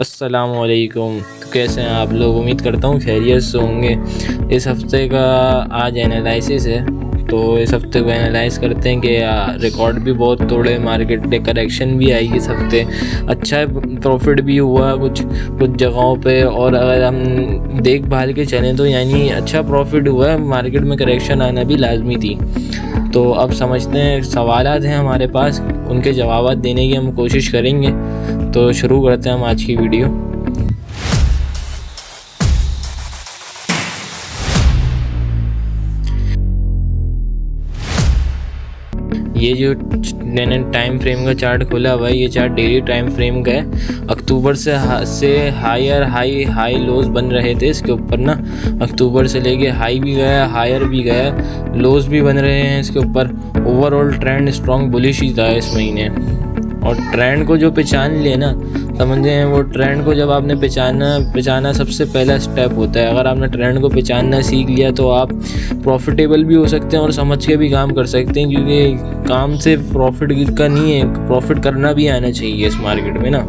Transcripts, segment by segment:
अस्सलामुअलैकुम। तो कैसे हैं आप लोग? उम्मीद करता हूँ खैरियत से होंगे। इस हफ़्ते का आज एनालिसिस है, तो इस हफ़्ते को एनालाइज करते हैं कि रिकॉर्ड भी बहुत तोड़े, मार्केट में करेक्शन भी आई इस हफ़्ते, अच्छा प्रॉफिट भी हुआ कुछ जगहों पे, और अगर हम देखभाल के चलें तो यानी अच्छा प्रॉफिट हुआ है। मार्केट में करेक्शन आना भी लाजमी थी। तो अब समझते हैं, सवालात हैं हमारे पास, उनके जवाब देने की हम कोशिश करेंगे। तो शुरू करते हैं हम आज की वीडियो। ये जो मैंने टाइम फ्रेम का चार्ट खोला हुआ है, ये चार्ट डेली टाइम फ्रेम का है। अक्टूबर से हाई लोज बन रहे थे इसके ऊपर ना। अक्टूबर से लेके हाई भी गया, हायर भी गया, लोज भी बन रहे हैं इसके ऊपर। ओवरऑल ट्रेंड स्ट्रॉन्ग बुलिश ही था इस महीने। और ट्रेंड को जो पहचान लिए ना, समझे, वो ट्रेंड को जब आपने पहचाना सबसे पहला स्टेप होता है। अगर आपने ट्रेंड को पहचानना सीख लिया तो आप प्रॉफिटेबल भी हो सकते हैं और समझ के भी काम कर सकते हैं, क्योंकि काम से प्रॉफिट का नहीं है, प्रॉफिट करना भी आना चाहिए इस मार्केट में ना।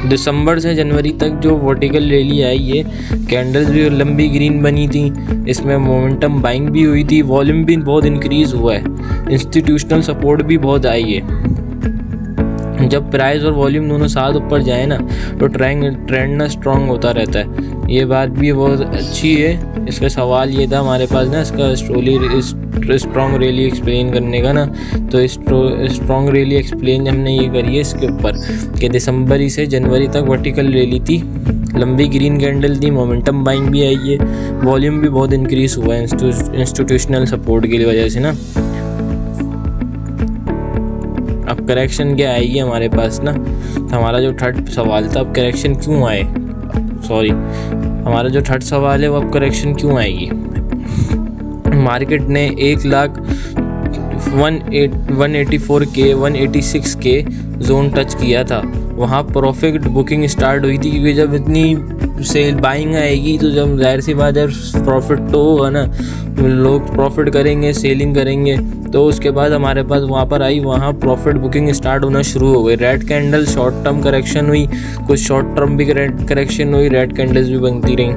दिसंबर से जनवरी तक जो वर्टिकल रैली आई है, कैंडल्स भी लंबी ग्रीन बनी थी, इसमें मोमेंटम बाइंग भी हुई थी, वॉल्यूम भी बहुत इंक्रीज हुआ है, इंस्टीट्यूशनल सपोर्ट भी बहुत आई है। जब प्राइस और वॉल्यूम दोनों साथ ऊपर जाए ना तो ट्रेंड ना स्ट्रॉन्ग होता रहता है। ये बात भी बहुत अच्छी है। इसका सवाल ये था हमारे पास ना, इसका स्ट्रॉन्ग रैली एक्सप्लेन करने का ना। तो स्ट्रॉन्ग रैली एक्सप्लेन हमने ये करी है इसके ऊपर कि दिसंबर से जनवरी तक वर्टिकल रैली थी, लंबी ग्रीन कैंडल थी, मोमेंटम बाइंग भी आई है, वॉल्यूम भी बहुत इंक्रीज हुआ है इंस्टीट्यूशनल सपोर्ट की वजह से ना। अब करेक्शन क्या आएगी हमारे पास ना, तो हमारा जो थर्ड सवाल था, अब करेक्शन क्यों आए, हमारा जो थर्ड सवाल है वो अब करेक्शन क्यों आएगी। मार्केट ने 1,84,186 के जोन टच किया था, वहाँ प्रॉफिट बुकिंग स्टार्ट हुई थी, क्योंकि जब इतनी सेल बाइंग आएगी तो जब जाहिर सी बात है प्रॉफिट तो होगा ना, लोग प्रॉफिट करेंगे, सेलिंग करेंगे। तो उसके बाद हमारे पास वहाँ पर आई, वहाँ प्रॉफिट बुकिंग स्टार्ट होना शुरू हो गई। Red candle short term correction हुई, कुछ शॉर्ट टर्म भी करेक्शन हुई, रेड कैंडल्स भी बनती रहीं।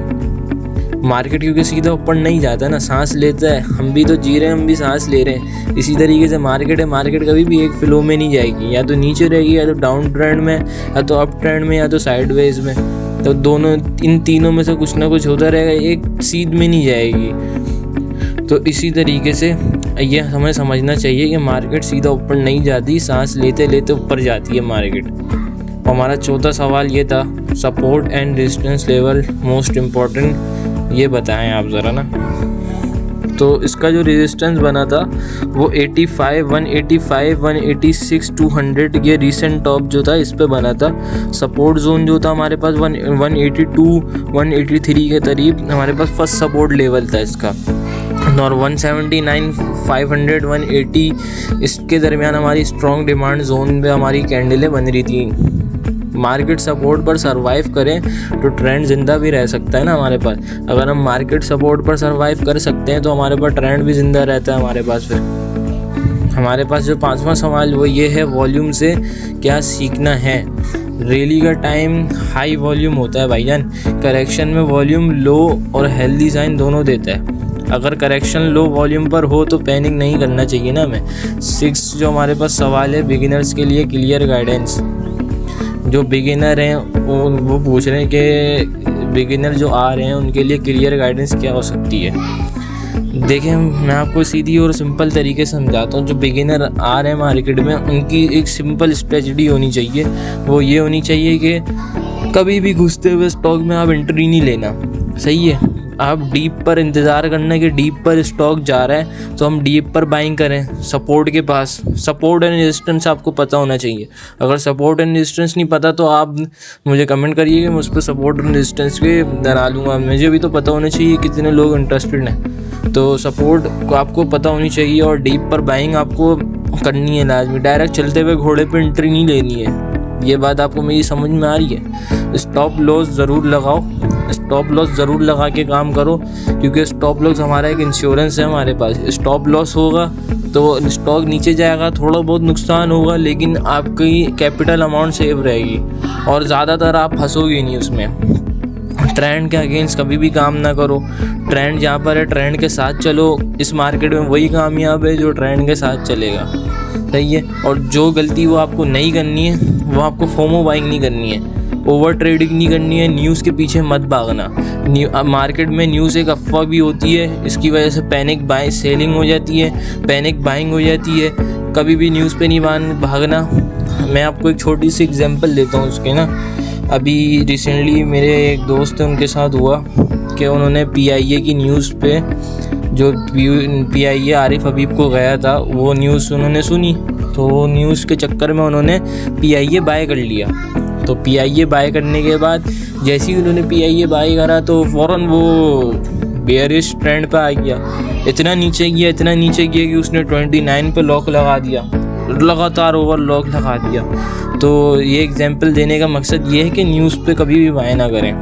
मार्केट क्योंकि सीधा ऊपर नहीं जाता ना, सांस लेता है, हम भी तो जी रहे हैं, हम भी सांस ले रहे हैं। इसी तरीके से मार्केट है, मार्केट कभी भी एक फ्लो में नहीं जाएगी, या तो नीचे रहेगी, या तो डाउन ट्रेंड में, या तो अप ट्रेंड में, या तो साइडवेज में। तो दोनों, इन तीनों में से कुछ ना कुछ होता रहेगा, एक सीध में नहीं जाएगी। तो इसी तरीके से ये हमें समझना चाहिए कि मार्केट सीधा ऊपर नहीं जाती, सांस लेते लेते ऊपर जाती है मार्केट। हमारा चौथा सवाल ये था, support and resistance level most important, ये बताएं आप ज़रा ना। तो इसका जो रेजिस्टेंस बना था वो 85, 185, 186, 200, ये रिसेंट टॉप जो था इस पे बना था। सपोर्ट जोन जो था हमारे पास 182, 183 के करीब हमारे पास फर्स्ट सपोर्ट लेवल था इसका, और 179, 500, 180 इसके दरमियान हमारी स्ट्रॉन्ग डिमांड जोन पे हमारी कैंडलें बन रही थी। मार्केट सपोर्ट पर सरवाइव करें तो ट्रेंड ज़िंदा भी रह सकता है ना हमारे पास। अगर हम मार्केट सपोर्ट पर सरवाइव कर सकते हैं तो हमारे पास ट्रेंड भी ज़िंदा रहता है हमारे पास। फिर हमारे पास जो पांचवा सवाल वो ये है, वॉल्यूम से क्या सीखना है। रैली का टाइम हाई वॉल्यूम होता है भाईजान, करेक्शन में वॉल्यूम लो और हेल्दी साइन दोनों देता है। अगर करेक्शन लो वॉल्यूम पर हो तो पैनिक नहीं करना चाहिए ना हमें। 6 जो हमारे पास सवाल है, बिगिनर्स के लिए क्लियर गाइडेंस। जो बिगिनर हैं वो पूछ रहे हैं कि बिगिनर जो आ रहे हैं उनके लिए क्लियर गाइडेंस क्या हो सकती है। देखें, मैं आपको सीधी और सिंपल तरीके से समझाता हूँ। जो बिगिनर आ रहे हैं मार्केट में, उनकी एक सिंपल स्ट्रेटजी होनी चाहिए। वो ये होनी चाहिए कि कभी भी घुसते हुए स्टॉक में आप एंट्री नहीं लेना, सही है। आप डीप पर इंतज़ार करना कि डीप पर स्टॉक जा रहा है तो हम डीप पर बाइंग करें। सपोर्ट के पास सपोर्ट एंड रेजिस्टेंस आपको पता होना चाहिए। अगर सपोर्ट एंड रेजिस्टेंस नहीं पता तो आप मुझे कमेंट करिए कि मैं उस पर सपोर्ट एंड रेजिस्टेंस के बना लूँगा। मुझे भी तो पता होना चाहिए कितने लोग इंटरेस्टेड हैं। तो सपोर्ट को आपको पता होनी चाहिए और डीप पर बाइंग आपको करनी है लाजमी। डायरेक्ट चलते हुए घोड़े पर एंट्री नहीं लेनी है। ये बात आपको मेरी समझ में आ रही है। स्टॉप लॉस ज़रूर लगाओ, स्टॉप लॉस ज़रूर लगा के काम करो, क्योंकि स्टॉप लॉस हमारा एक इंश्योरेंस है हमारे पास। स्टॉप लॉस होगा तो स्टॉक नीचे जाएगा, थोड़ा बहुत नुकसान होगा, लेकिन आपकी कैपिटल अमाउंट सेव रहेगी और ज़्यादातर आप फंसोगे नहीं उसमें। ट्रेंड के अगेंस्ट कभी भी काम ना करो। ट्रेंड जहाँ पर है ट्रेंड के साथ चलो। इस मार्केट में वही कामयाब है जो ट्रेंड के साथ चलेगा, सही है। और जो गलती वो आपको नहीं करनी है, वो आपको फोमो बाइंग नहीं करनी है, ओवर ट्रेडिंग नहीं करनी है, न्यूज़ के पीछे मत भागना। मार्केट में न्यूज़ एक अफवाह भी होती है, इसकी वजह से पैनिक बाइंग सेलिंग हो जाती है, पैनिक बाइंग हो जाती है। कभी भी न्यूज़ पे नहीं भागना। मैं आपको एक छोटी सी एग्जांपल देता हूँ उसके ना। अभी रिसेंटली मेरे एक दोस्त है, उनके साथ हुआ कि उन्होंने PIA की न्यूज़ पे, जो PIA आरिफ हबीब को गया था, वो न्यूज़ उन्होंने सुनी, तो न्यूज़ के चक्कर में उन्होंने PIA बाय कर लिया। तो PIA बाय करने के बाद जैसे ही उन्होंने PIA बाय करा तो फ़ौरन वो बेयरिश ट्रेंड पे आ गया। इतना नीचे गया कि उसने 29 पे लॉक लगा दिया, लगातार ओवर लॉक लगा दिया। तो ये एग्जांपल देने का मकसद ये है कि न्यूज़ पे कभी भी बाय ना करें।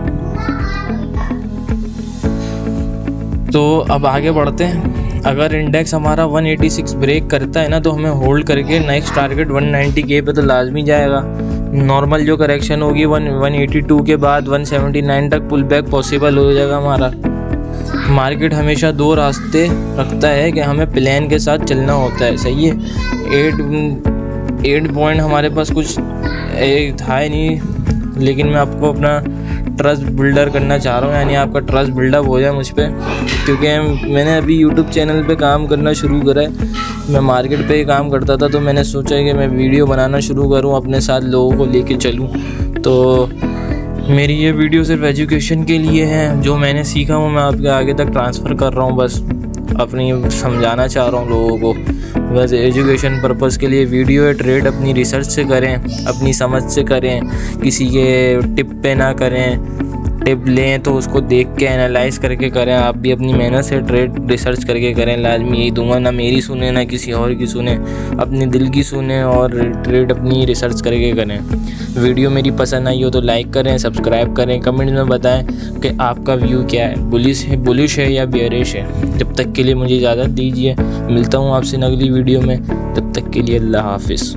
तो अब आगे बढ़ते हैं। अगर इंडेक्स हमारा 186 ब्रेक करता है ना, तो हमें होल्ड करके नेक्स्ट टारगेट 190K पे तो लाजमी जाएगा। नॉर्मल जो करेक्शन होगी 182 के बाद 179 तक पुल बैक पॉसिबल हो जाएगा हमारा। मार्केट हमेशा दो रास्ते रखता है कि हमें प्लान के साथ चलना होता है, सही है। 8 पॉइंट हमारे पास कुछ एक था ही नहीं, लेकिन मैं आपको अपना ट्रस्ट बिल्डर करना चाह रहा हूँ, यानी आपका ट्रस्ट बिल्डअप हो जाए मुझ पर, क्योंकि मैंने अभी यूट्यूब चैनल पे काम करना शुरू करा है। मैं मार्केट पे ही काम करता था, तो मैंने सोचा कि मैं वीडियो बनाना शुरू करूँ, अपने साथ लोगों को लेके चलूँ। तो मेरी ये वीडियो सिर्फ एजुकेशन के लिए है। जो मैंने सीखा वो मैं आपके आगे तक ट्रांसफ़र कर रहा हूँ, बस अपनी समझाना चाह रहा हूँ लोगों को, बस एजुकेशन पर्पज़ के लिए वीडियो है। ट्रेड अपनी रिसर्च से करें, अपनी समझ से करें, किसी के टिप पे ना करें। टिप लें तो उसको देख के एनालाइज करके करें। आप भी अपनी मेहनत से ट्रेड रिसर्च करके करें। लाजमी यही दूंगा, ना मेरी सुने ना किसी और की सुने, अपने दिल की सुने और ट्रेड अपनी रिसर्च करके करें। वीडियो मेरी पसंद आई हो तो लाइक करें, सब्सक्राइब करें, कमेंट में बताएं कि आपका व्यू क्या है, बुलिश है या बेयरिश है। जब तक के लिए मुझे इजाज़त दीजिए, मिलता हूँ आपसे अगली वीडियो में। तब तक के लिए अल्लाह हाफिज़।